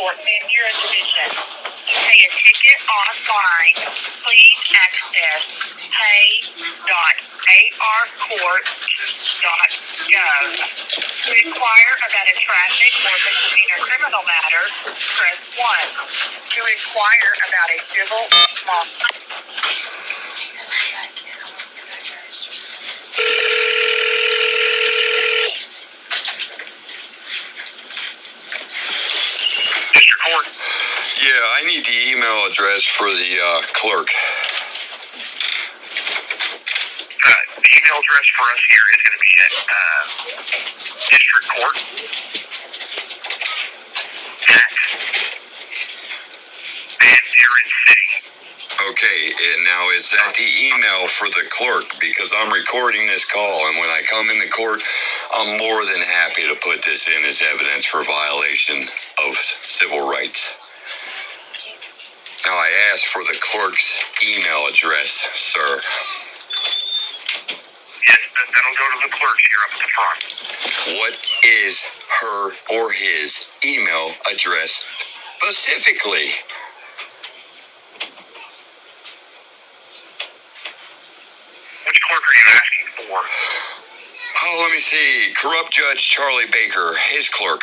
Court, Van Buren Division. To pay a ticket online, please access pay.arcourt.gov. To inquire about a traffic or misdemeanor criminal matter, press 1. To inquire about a civil law. District Court. Yeah, I need the email address for the clerk. The email address for us here is going to be at District Court at Van Buren City. Okay, and now is that the email for the clerk? Because I'm recording this call, and when I come into court, I'm more than happy to put this in as evidence for violation of civil rights. Now, I asked for the clerk's email address, sir. Yes, that'll go to the clerks here up at the front. What is her or his email address specifically? Which clerk are you asking for? Oh, let me see. Corrupt Judge Charlie Baker, his clerk.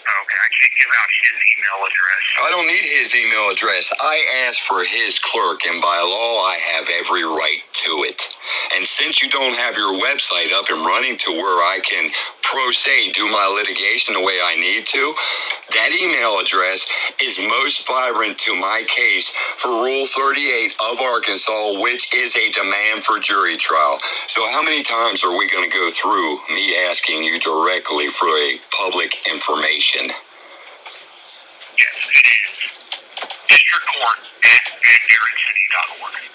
Okay, I can't give out his email address. I don't need his email address. I asked for his clerk, and by law, I have every right to it. And since you don't have your website up and running to where I can, pro se, do my litigation the way I need to, that email address is most vibrant to my case for Rule 38 of Arkansas, which is a demand for jury trial. So how many times are we going to go through me asking you directly for a public information? Yes, it is District Court at VanBurenCity.org.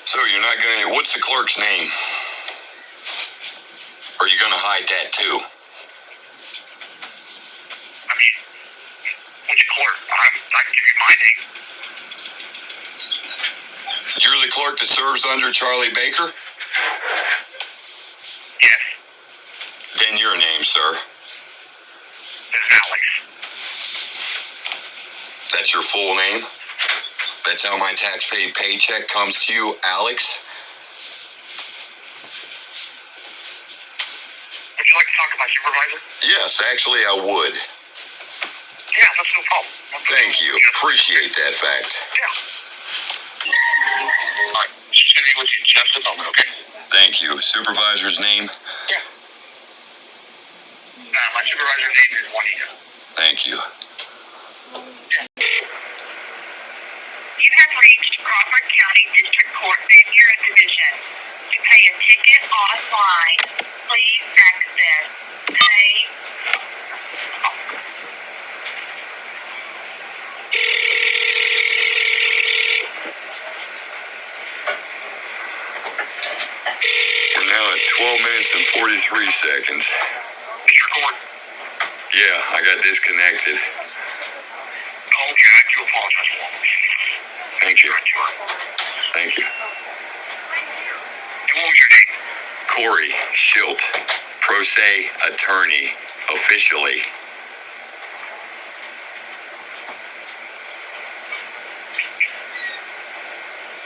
So you're not going to, what's the clerk's name? Or are you going to hide that too? I mean, which clerk? I can give you my name. You're the clerk that serves under Charlie Baker? Yes. Then your name, sir. This is Alex. That's your full name? That's how my tax-paid paycheck comes to you, Alex? Would you like to talk to my supervisor? Yes, actually I would. Yeah, that's no problem. Thank you. Appreciate that fact. Yeah. All right. She's going to be with you in just a moment, okay? Thank you. Supervisor's name? Yeah. My supervisor's name is Juanita. Thank you. Yeah. You have reached Crawford County District Court, Van Buren Division. To pay a ticket online, please access pay. We're now at 12 minutes and 43 seconds. District Court. Yeah, I got disconnected. Oh, okay, I do apologize for that. Thank you. Thank you. And what was your name? Corey Schilt, pro se attorney, officially.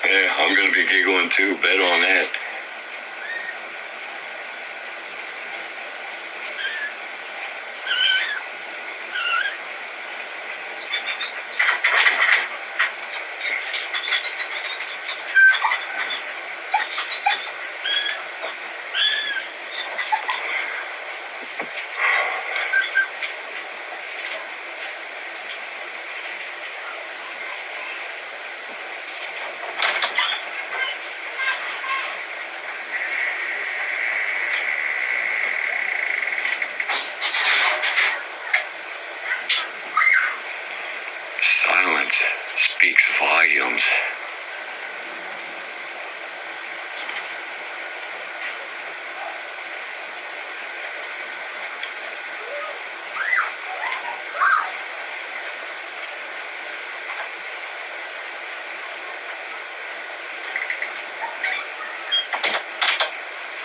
Yeah, I'm going to be giggling too. Bet on that. Silence speaks volumes.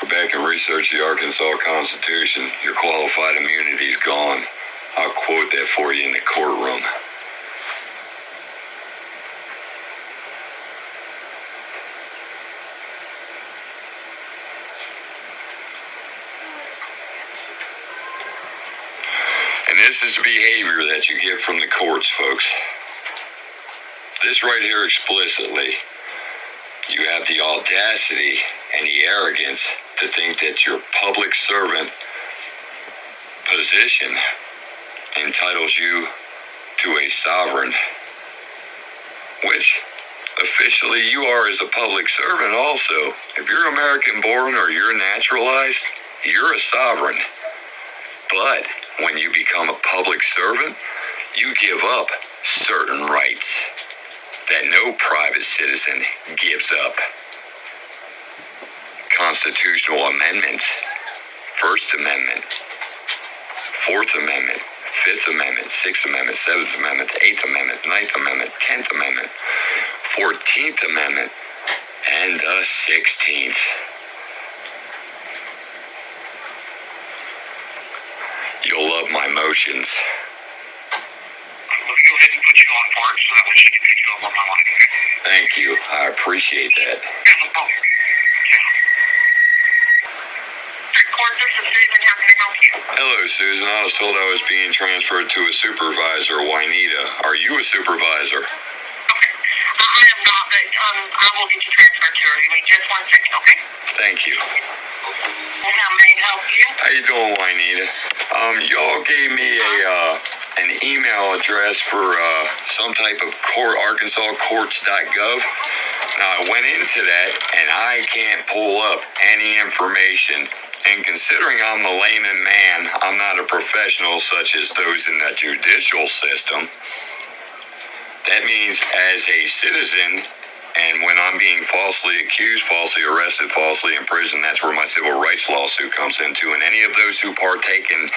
Go back and research the Arkansas Constitution. Your qualified immunity is gone. I'll quote that for you in the courtroom. And this is the behavior that you get from the courts, folks. This right here explicitly. You have the audacity and the arrogance to think that your public servant position entitles you to a sovereign, which officially you are as a public servant also. If you're American born or you're naturalized, you're a sovereign. But when you become a public servant, you give up certain rights that no private citizen gives up. Constitutional amendments, First Amendment, Fourth Amendment, Fifth Amendment, Sixth Amendment, Seventh Amendment, Eighth Amendment, Ninth Amendment, 10th Amendment, 14th Amendment, and the 16th. You'll love my motions. Let me go ahead and put you on board so that way she can pick you up on my line, okay? Thank you. I appreciate that. Yeah, no problem. Yeah. Court, this is Susan. How can I help you? Hello, Susan. I was told I was being transferred to a supervisor, Wynita. Are you a supervisor? Okay. I am not, but I will get you transferred to her. Give me just 1 second, okay? Thank you. How may I help you? How you doing, Wynita? Y'all gave me an email address for some type of court, arkansascourts.gov. Now, I went into that, and I can't pull up any information. And considering I'm the layman man, I'm not a professional such as those in the judicial system. That means as a citizen, and when I'm being falsely accused, falsely arrested, falsely imprisoned, that's where my civil rights lawsuit comes into. And any of those who partake in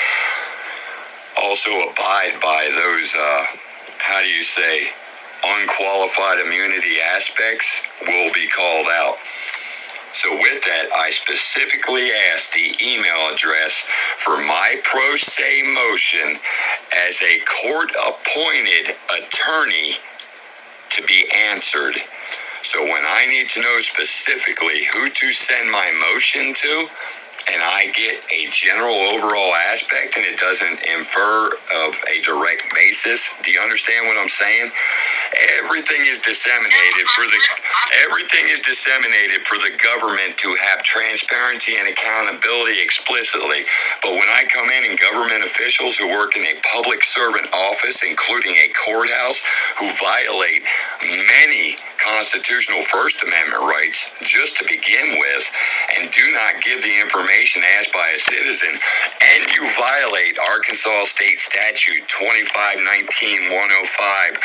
also abide by those, unqualified immunity aspects will be called out. So with that, I specifically asked the email address for my pro se motion as a court-appointed attorney to be answered. So when I need to know specifically who to send my motion to, and I get a general overall aspect and it doesn't infer of a direct basis, do you understand what I'm saying? Everything is disseminated for the government to have transparency and accountability explicitly. But when I come in and government officials who work in a public servant office, including a courthouse, who violate many constitutional First Amendment rights just to begin with, and do not give the information asked by a citizen, and you violate Arkansas State Statute 2519-105,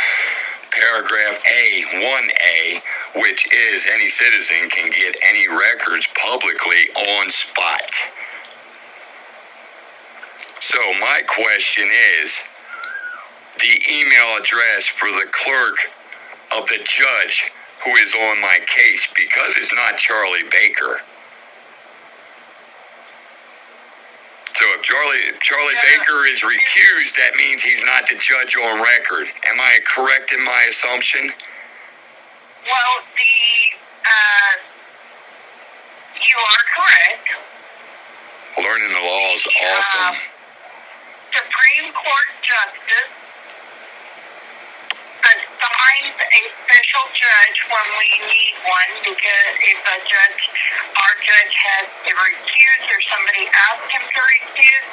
paragraph A, 1A, which is any citizen can get any records publicly on spot. So my question is, the email address for the clerk of the judge who is on my case, because it's not Charlie Baker. So if Charlie Baker is recused, that means he's not the judge on record. Am I correct in my assumption? Well, you are correct. Learning the law is awesome. Supreme Court Justice assigns a special judge when we need one, because if our judge has to recuse or somebody asked him to recuse,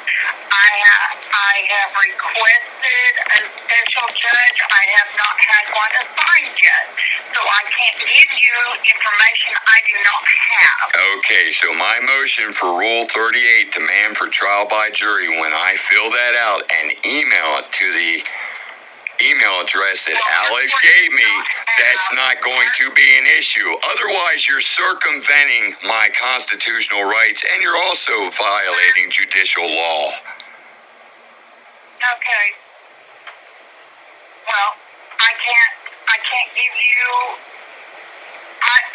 I have requested a special judge. I have not had one assigned yet, so I can't give you information I do not have. Okay, so my motion for Rule 38, demand for trial by jury, when I fill that out and email it to the email address that Alex gave me, that's not going to be an issue. Otherwise, you're circumventing my constitutional rights, and you're also violating judicial law. Okay. Well, I can't give you.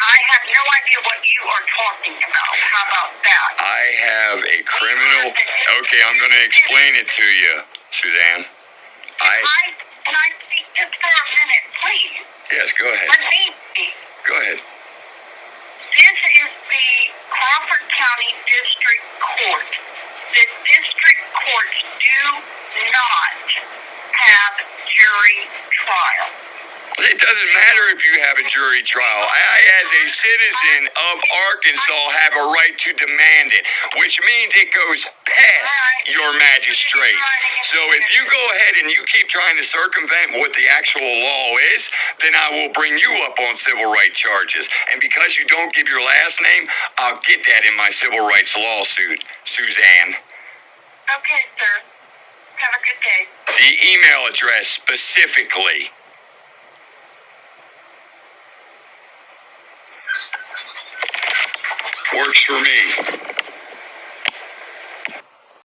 I have no idea what you are talking about. How about that? I have a criminal... Okay, I'm going to explain it to you, Suzanne. Can I speak just for a minute, please? Yes, go ahead. Let me speak. Go ahead. This is the Crawford County District Court. The district courts do not have jury trial. It doesn't matter if you have a jury trial. I, as a citizen of Arkansas, have a right to demand it, which means it goes past your magistrate. So if you go ahead and you keep trying to circumvent what the actual law is, then I will bring you up on civil rights charges. And because you don't give your last name, I'll get that in my civil rights lawsuit, Suzanne. Okay, sir. Have a good day. The email address specifically. Works for me.